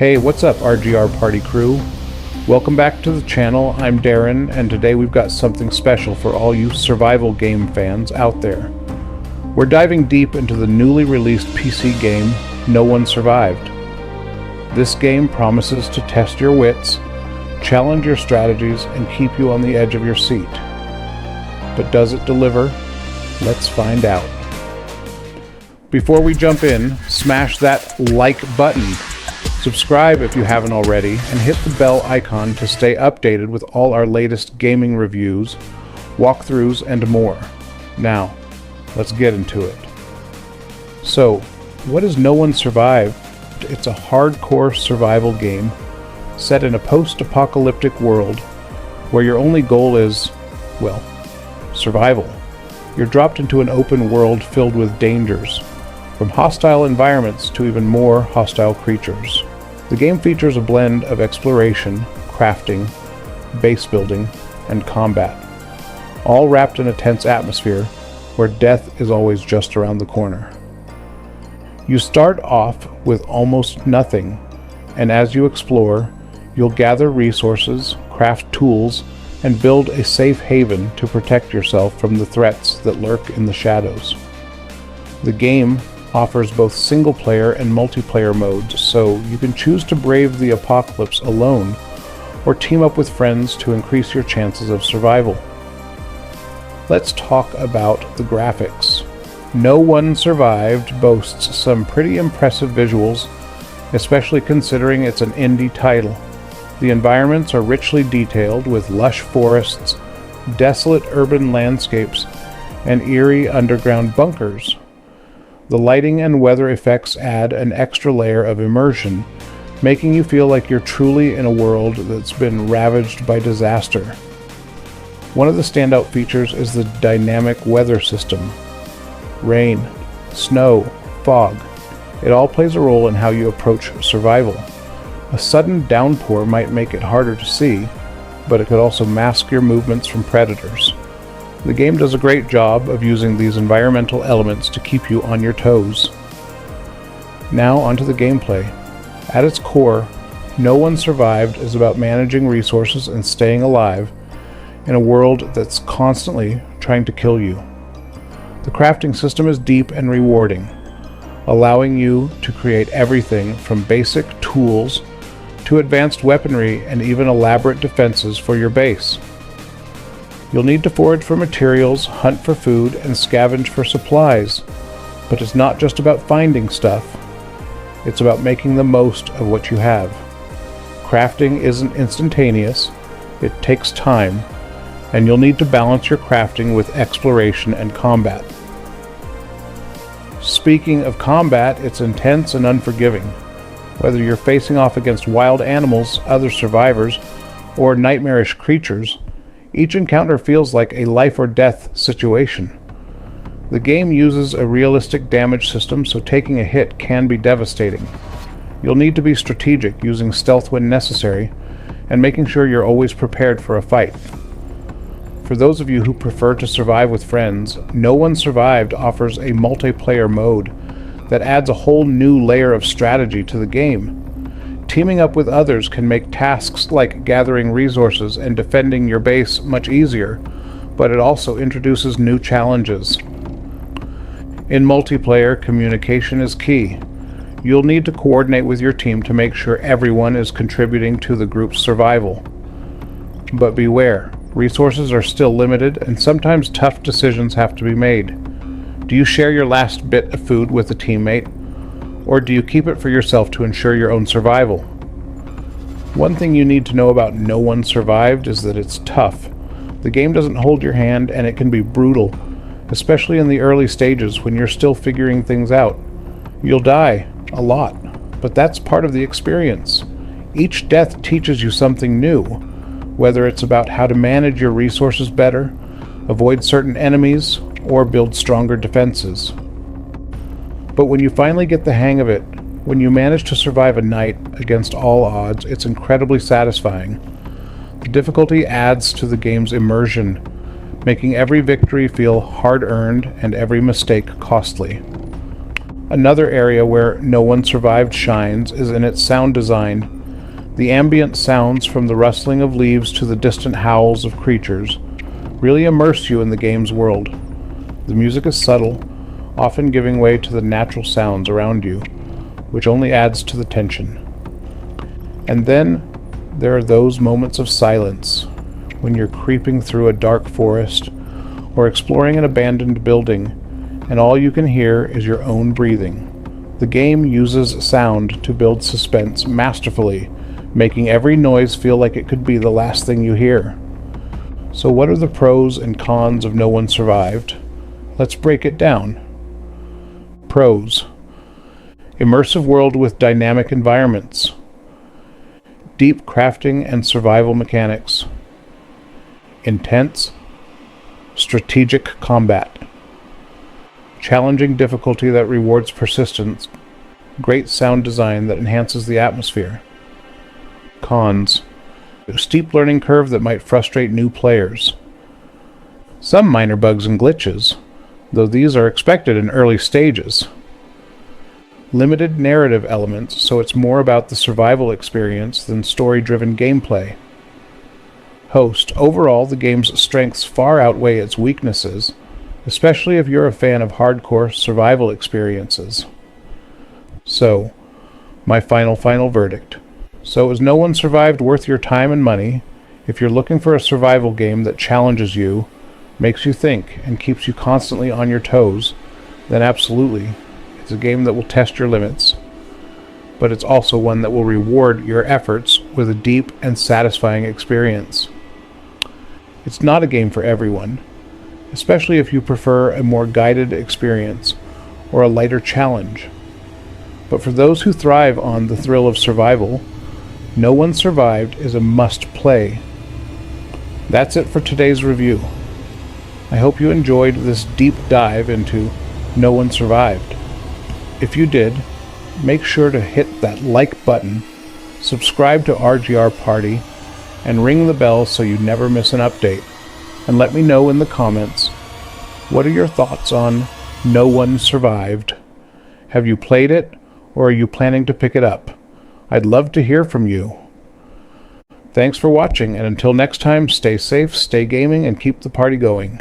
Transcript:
Hey, what's up RGR Party crew? Welcome back to the channel. I'm Darren, and today we've got something special for all you survival game fans out there. We're diving deep into the newly released PC game, No One Survived. This game promises to test your wits, challenge your strategies, and keep you on the edge of your seat. But does it deliver? Let's find out. Before we jump in, smash that like button. Subscribe if you haven't already, and hit the bell icon to stay updated with all our latest gaming reviews, walkthroughs, and more. Now, let's get into it. So, what is No One Survived? It's a hardcore survival game set in a post-apocalyptic world where your only goal is, well, survival. You're dropped into an open world filled with dangers, from hostile environments to even more hostile creatures. The game features a blend of exploration, crafting, base building, and combat, all wrapped in a tense atmosphere where death is always just around the corner. You start off with almost nothing, and as you explore, you'll gather resources, craft tools, and build a safe haven to protect yourself from the threats that lurk in the shadows. The game offers both single-player and multiplayer modes, so you can choose to brave the apocalypse alone or team up with friends to increase your chances of survival. Let's talk about the graphics. No One Survived boasts some pretty impressive visuals, especially considering it's an indie title. The environments are richly detailed with lush forests, desolate urban landscapes, and eerie underground bunkers. The lighting and weather effects add an extra layer of immersion, making you feel like you're truly in a world that's been ravaged by disaster. One of the standout features is the dynamic weather system. Rain, snow, fog, it all plays a role in how you approach survival. A sudden downpour might make it harder to see, but it could also mask your movements from predators. The game does a great job of using these environmental elements to keep you on your toes. Now onto the gameplay. At its core, No One Survived is about managing resources and staying alive in a world that's constantly trying to kill you. The crafting system is deep and rewarding, allowing you to create everything from basic tools to advanced weaponry and even elaborate defenses for your base. You'll need to forage for materials, hunt for food, and scavenge for supplies, but it's not just about finding stuff, it's about making the most of what you have. Crafting isn't instantaneous, it takes time, and you'll need to balance your crafting with exploration and combat. Speaking of combat, it's intense and unforgiving. Whether you're facing off against wild animals, other survivors, or nightmarish creatures, each encounter feels like a life or death situation. The game uses a realistic damage system, so taking a hit can be devastating. You'll need to be strategic, using stealth when necessary, and making sure you're always prepared for a fight. For those of you who prefer to survive with friends, No One Survived offers a multiplayer mode that adds a whole new layer of strategy to the game. Teaming up with others can make tasks like gathering resources and defending your base much easier, but it also introduces new challenges. In multiplayer, communication is key. You'll need to coordinate with your team to make sure everyone is contributing to the group's survival. But beware, resources are still limited and sometimes tough decisions have to be made. Do you share your last bit of food with a teammate? Or do you keep it for yourself to ensure your own survival? One thing you need to know about No One Survived is that it's tough. The game doesn't hold your hand, and it can be brutal, especially in the early stages when you're still figuring things out. You'll die, a lot, but that's part of the experience. Each death teaches you something new, whether it's about how to manage your resources better, avoid certain enemies, or build stronger defenses. But when you finally get the hang of it, when you manage to survive a night against all odds, it's incredibly satisfying. The difficulty adds to the game's immersion, making every victory feel hard-earned and every mistake costly. Another area where No One Survived shines is in its sound design. The ambient sounds, from the rustling of leaves to the distant howls of creatures, really immerse you in the game's world. The music is subtle, often giving way to the natural sounds around you, which only adds to the tension. And then there are those moments of silence, when you're creeping through a dark forest or exploring an abandoned building, and all you can hear is your own breathing. The game uses sound to build suspense masterfully, making every noise feel like it could be the last thing you hear. So what are the pros and cons of No One Survived? Let's break it down. Pros: immersive world with dynamic environments, deep crafting and survival mechanics, intense, strategic combat, challenging difficulty that rewards persistence, great sound design that enhances the atmosphere. Cons: a steep learning curve that might frustrate new players. Some minor bugs and glitches, though these are expected in early stages. Limited narrative elements, so it's more about the survival experience than story-driven gameplay. Host: overall, the game's strengths far outweigh its weaknesses, especially if you're a fan of hardcore survival experiences. So, my final verdict. So is No One Survived worth your time and money? If you're looking for a survival game that challenges you, makes you think, and keeps you constantly on your toes, then absolutely, it's a game that will test your limits. But it's also one that will reward your efforts with a deep and satisfying experience. It's not a game for everyone, especially if you prefer a more guided experience or a lighter challenge. But for those who thrive on the thrill of survival, No One Survived is a must-play. That's it for today's review. I hope you enjoyed this deep dive into No One Survived. If you did, make sure to hit that like button, subscribe to RGR Party, and ring the bell so you never miss an update. And let me know in the comments, what are your thoughts on No One Survived? Have you played it, or are you planning to pick it up? I'd love to hear from you. Thanks for watching, and until next time, stay safe, stay gaming, and keep the party going.